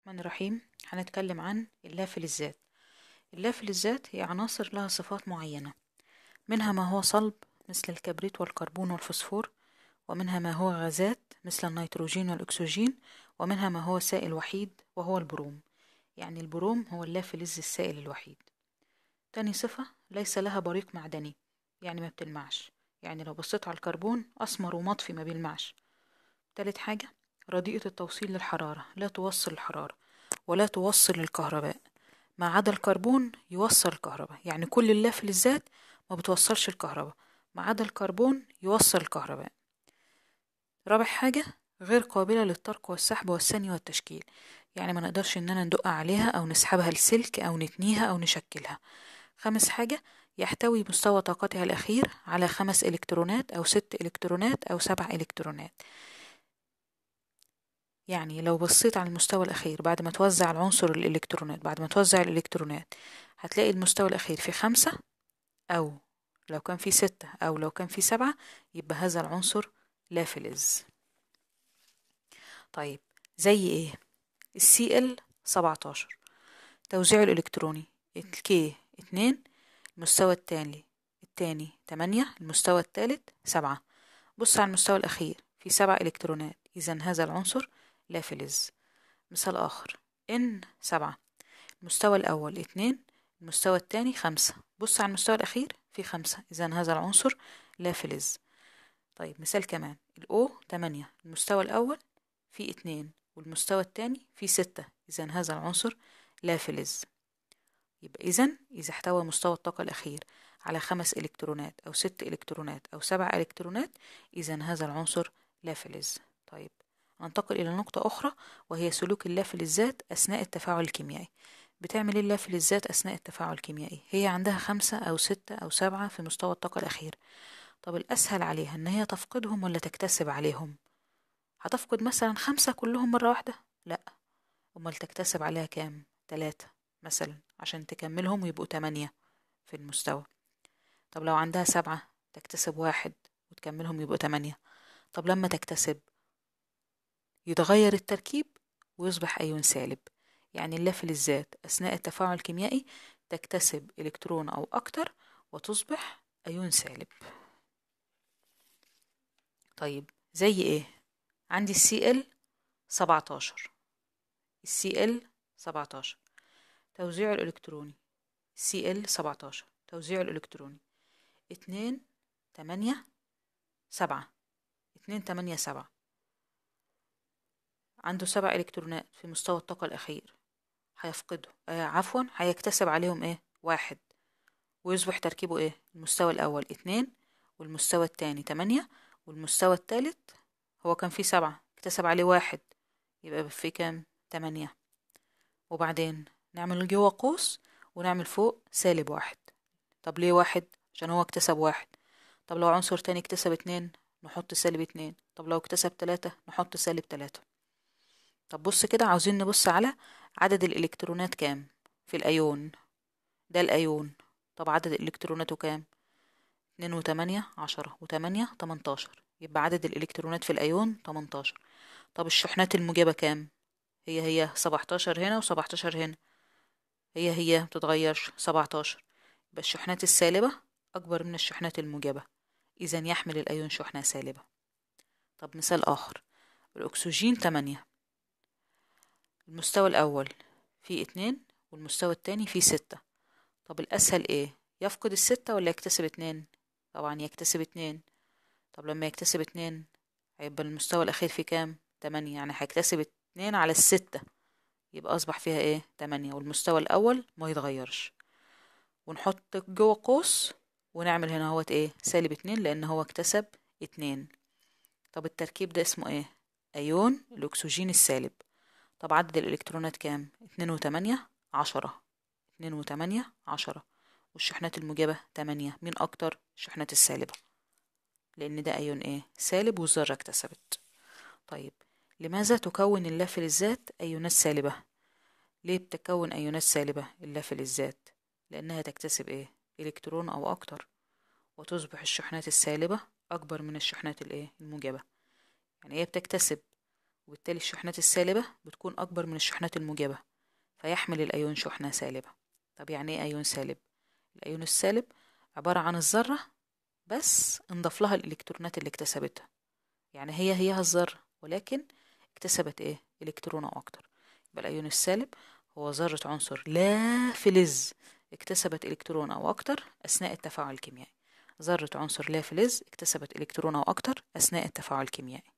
الرحمن الرحيم. هنتكلم عن اللافلزات. اللافلزات هي عناصر لها صفات معينة، منها ما هو صلب مثل الكبريت والكربون والفوسفور، ومنها ما هو غازات مثل النيتروجين والأكسجين، ومنها ما هو سائل وحيد وهو البروم. يعني البروم هو اللافلز السائل الوحيد. تاني صفة، ليس لها بريق معدني، يعني ما بتلمعش، يعني لو بصيت على الكربون أسمر ومطفي ما بيلمعش. تالت حاجة، رديئة التوصيل للحرارة، لا توصل الحرارة ولا توصل الكهرباء، ما عدا الكربون يوصل الكهرباء. يعني كل اللافلزات ما بتوصلش الكهرباء، ما عدا الكربون يوصل الكهرباء. رابع حاجة، غير قابلة للطرق والسحب والثاني والتشكيل، يعني ما نقدرش اننا ندق عليها او نسحبها لسلك او نتنيها او نشكلها. خامس حاجة، يحتوي مستوى طاقتها الأخير على 5 إلكترونات أو 6 إلكترونات أو 7 إلكترونات. يعني لو بصيت على المستوى الأخير بعد ما توزع العنصر الإلكترونات، بعد ما توزع الإلكترونات هتلاقي المستوى الأخير في 5، أو لو كان في 6، أو لو كان في 7، يبقى هذا العنصر لا فلز. طيب زي ايه؟ الCl 17 توزيعه الإلكتروني الK 2، المستوى التاني 8، المستوى التالت 7. بص على المستوى الأخير في 7 إلكترونات، إذا هذا العنصر لا فلز. مثال آخر، N7، المستوى الأول 2، المستوى الثاني 5. بص على المستوى الأخير في 5، إذا هذا العنصر لا فلز. طيب مثال كمان، الO 8، المستوى الأول في 2 والمستوى الثاني في 6، إذا هذا العنصر لا فلز. يبقى إذا احتوى مستوى الطاقة الأخير على 5 إلكترونات أو 6 إلكترونات أو 7 إلكترونات، إذا هذا العنصر لا فلز. طيب ننتقل إلى نقطة أخرى، وهي سلوك اللافلزات أثناء التفاعل الكيميائي. بتعمل إيه اللافلزات أثناء التفاعل الكيميائي؟ هي عندها 5 أو 6 أو 7 في مستوى الطاقة الأخير. طب الأسهل عليها إن هي تفقدهم ولا تكتسب عليهم؟ هتفقد مثلا 5 كلهم مرة واحدة؟ لأ. أمال تكتسب عليها كام؟ 3 مثلا، عشان تكملهم ويبقوا 8 في المستوى. طب لو عندها 7 تكتسب 1 وتكملهم يبقوا 8. طب لما تكتسب يتغير التركيب ويصبح أيون سالب. يعني اللافلزات أثناء التفاعل الكيميائي تكتسب إلكترون أو أكتر وتصبح أيون سالب. طيب زي إيه؟ عندي الCl 17، الCl 17 توزيعه الإلكتروني، Cl 17 توزيعه الإلكتروني 2 8 7، 2 8 7. عنده 7 إلكترونات في مستوى الطاقة الأخير، هيفقده عفوا هيكتسب عليهم ايه؟ 1، ويصبح تركيبه ايه؟ المستوى الأول 2، والمستوى التاني 8، والمستوى التالت هو كان فيه 7 اكتسب عليه 1، يبقى فيه كام؟ 8. وبعدين نعمل جوه قوس ونعمل فوق -1. طب ليه 1؟ عشان هو اكتسب 1. طب لو عنصر تاني اكتسب 2 نحط -2. طب لو اكتسب 3 نحط -3. طب بص كده، عاوزين نبص على عدد الإلكترونات كام في الأيون. ده الأيون. طب عدد إلكتروناته كام؟ 2 و8 10 و8 18، يبقى عدد الإلكترونات في الأيون 18. طب الشحنات الموجبة كام؟ هي 17 هنا و17 هنا، هي متتغيرش 17. يبقى الشحنات السالبة أكبر من الشحنات الموجبة، إذا يحمل الأيون شحنة سالبة. طب مثال آخر، الأكسجين 8، المستوى الأول فيه 2 والمستوى التاني فيه 6. طب الأسهل إيه؟ يفقد ال6 ولا يكتسب 2؟ طبعا يكتسب 2. طب لما يكتسب 2 هيبقى المستوى الأخير فيه كام؟ 8، يعني هيكتسب 2 على ال6، يبقى أصبح فيها إيه؟ 8، والمستوى الأول ما يتغيرش. ونحط جوه قوس ونعمل هنا هوت إيه؟ -2، لأن هو اكتسب 2. طب التركيب ده اسمه إيه؟ أيون الأكسجين السالب. طب عدد الإلكترونات كام؟ 2 و8 10، 2 و8 10، والشحنات الموجبة 8. مين أكتر؟ الشحنات السالبة، لأن ده أيون إيه؟ سالب والذرة اكتسبت. طيب لماذا تكون اللافلزات أيونات سالبة؟ ليه بتكون أيونات سالبة اللافلزات؟ لأنها تكتسب إيه؟ إلكترون أو أكتر، وتصبح الشحنات السالبة أكبر من الشحنات الإيه؟ الموجبة. يعني هي بتكتسب وبالتالي الشحنات السالبة بتكون أكبر من الشحنات الموجبة، فيحمل الأيون شحنة سالبة. طب يعني ايه أيون سالب؟ الأيون السالب عبارة عن الذرة بس انضاف لها الإلكترونات اللي اكتسبتها، يعني هي الذرة ولكن اكتسبت ايه؟ إلكترون أو أكتر. يبقى الأيون السالب هو ذرة عنصر لا فلز اكتسبت إلكترون أو أكتر أثناء التفاعل الكيميائي. ذرة عنصر لا فلز اكتسبت إلكترون أو أكتر أثناء التفاعل الكيميائي.